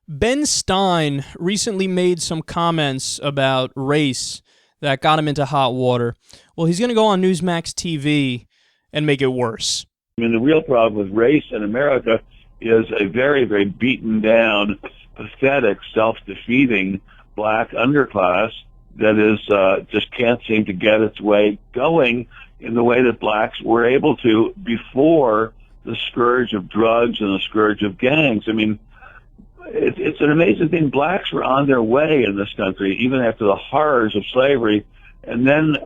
Ben Stein recently made some comments about race that got him into hot water. Well, he's going to go on Newsmax TV and make it worse. I mean, the real problem with race in America is a very, very beaten down, pathetic, self-defeating black underclass that is just can't seem to get its way going in the way that blacks were able to before the scourge of drugs and the scourge of gangs. I mean, it's an amazing thing. Blacks were on their way in this country, even after the horrors of slavery. And then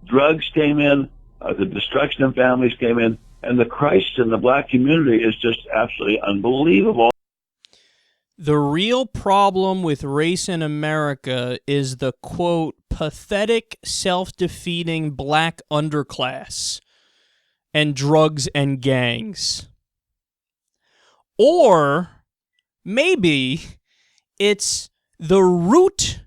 drugs came in, the destruction of families came in, and the crisis in the black community is just absolutely unbelievable. The real problem with race in America is the, quote, pathetic, self-defeating black underclass and drugs and gangs. Or maybe it's the root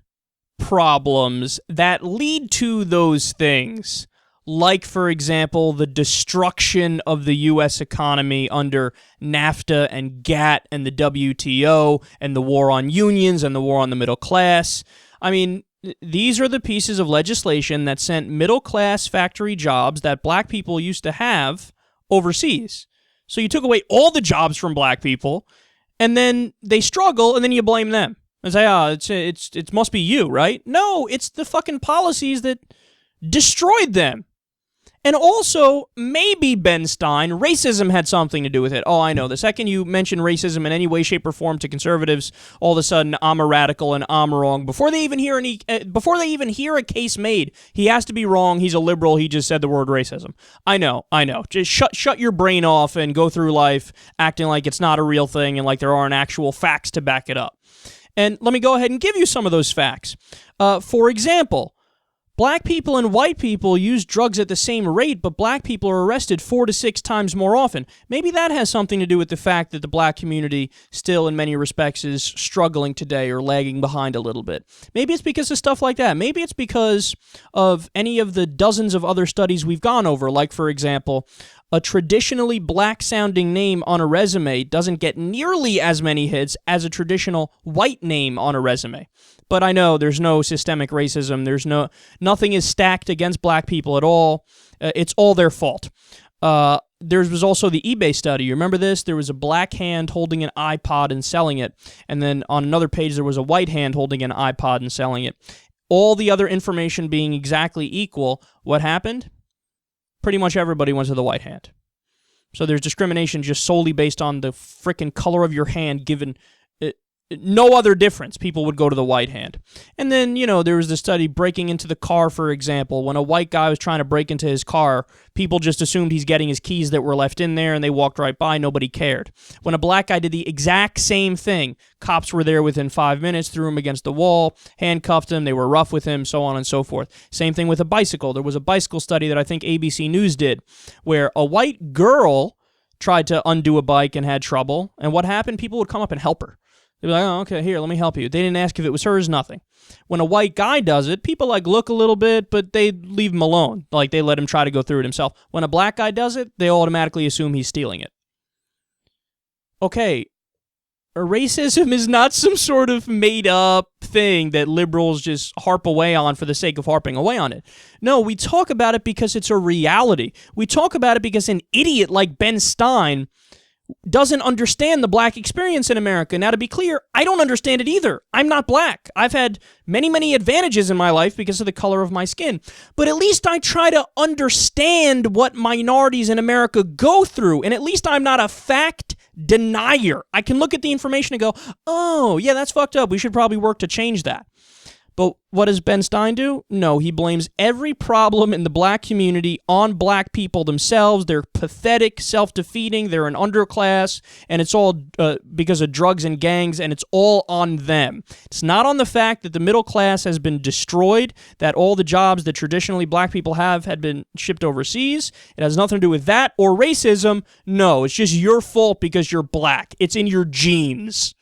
problems that lead to those things, like, for example, the destruction of the U.S. economy under NAFTA and GATT and the WTO and the war on unions and the war on the middle class. I mean, these are the pieces of legislation that sent middle-class factory jobs that black people used to have overseas. So you took away all the jobs from black people, and then they struggle, and then you blame them. And say, it must be you, right? No, it's the fucking policies that destroyed them. And also, maybe, Ben Stein, racism had something to do with it. Oh, I know. The second you mention racism in any way, shape, or form to conservatives, all of a sudden I'm a radical and I'm wrong. Before they even hear a case made, he has to be wrong. He's a liberal. He just said the word racism. I know. Just shut your brain off and go through life acting like it's not a real thing and like there aren't actual facts to back it up. And let me go ahead and give you some of those facts. For example, black people and white people use drugs at the same rate, but black people are arrested 4 to 6 times more often. Maybe that has something to do with the fact that the black community still, in many respects, is struggling today or lagging behind a little bit. Maybe it's because of stuff like that. Maybe it's because of any of the dozens of other studies we've gone over, like, for example, a traditionally black-sounding name on a resume doesn't get nearly as many hits as a traditional white name on a resume. But I know there's no systemic racism. Nothing is stacked against black people at all. It's all their fault. There was also the eBay study. You remember this? There was a black hand holding an iPod and selling it. And then on another page, there was a white hand holding an iPod and selling it. All the other information being exactly equal. What happened? Pretty much everybody went to the white hand. So there's discrimination just solely based on the frickin' color of your hand, given no other difference. People would go to the white hand. And then, there was the study breaking into the car, for example. When a white guy was trying to break into his car, people just assumed he's getting his keys that were left in there, and they walked right by. Nobody cared. When a black guy did the exact same thing, cops were there within 5 minutes, threw him against the wall, handcuffed him, they were rough with him, so on and so forth. Same thing with a bicycle. There was a bicycle study that I think ABC News did, where a white girl tried to undo a bike and had trouble, and what happened? People would come up and help her. They'd be like, oh, okay, here, let me help you. They didn't ask if it was hers, nothing. When a white guy does it, people look a little bit, but they leave him alone. They let him try to go through it himself. When a black guy does it, they automatically assume he's stealing it. Okay, racism is not some sort of made-up thing that liberals just harp away on for the sake of harping away on it. No, we talk about it because it's a reality. We talk about it because an idiot like Ben Stein doesn't understand the black experience in America. Now, to be clear, I don't understand it either. I'm not black. I've had many, many advantages in my life because of the color of my skin. But at least I try to understand what minorities in America go through, and at least I'm not a fact denier. I can look at the information and go, oh, yeah, that's fucked up. We should probably work to change that. But what does Ben Stein do? No, he blames every problem in the black community on black people themselves. They're pathetic, self-defeating, they're an underclass, and it's all because of drugs and gangs, and it's all on them. It's not on the fact that the middle class has been destroyed, that all the jobs that traditionally black people have had been shipped overseas. It has nothing to do with that or racism. No, it's just your fault because you're black. It's in your genes.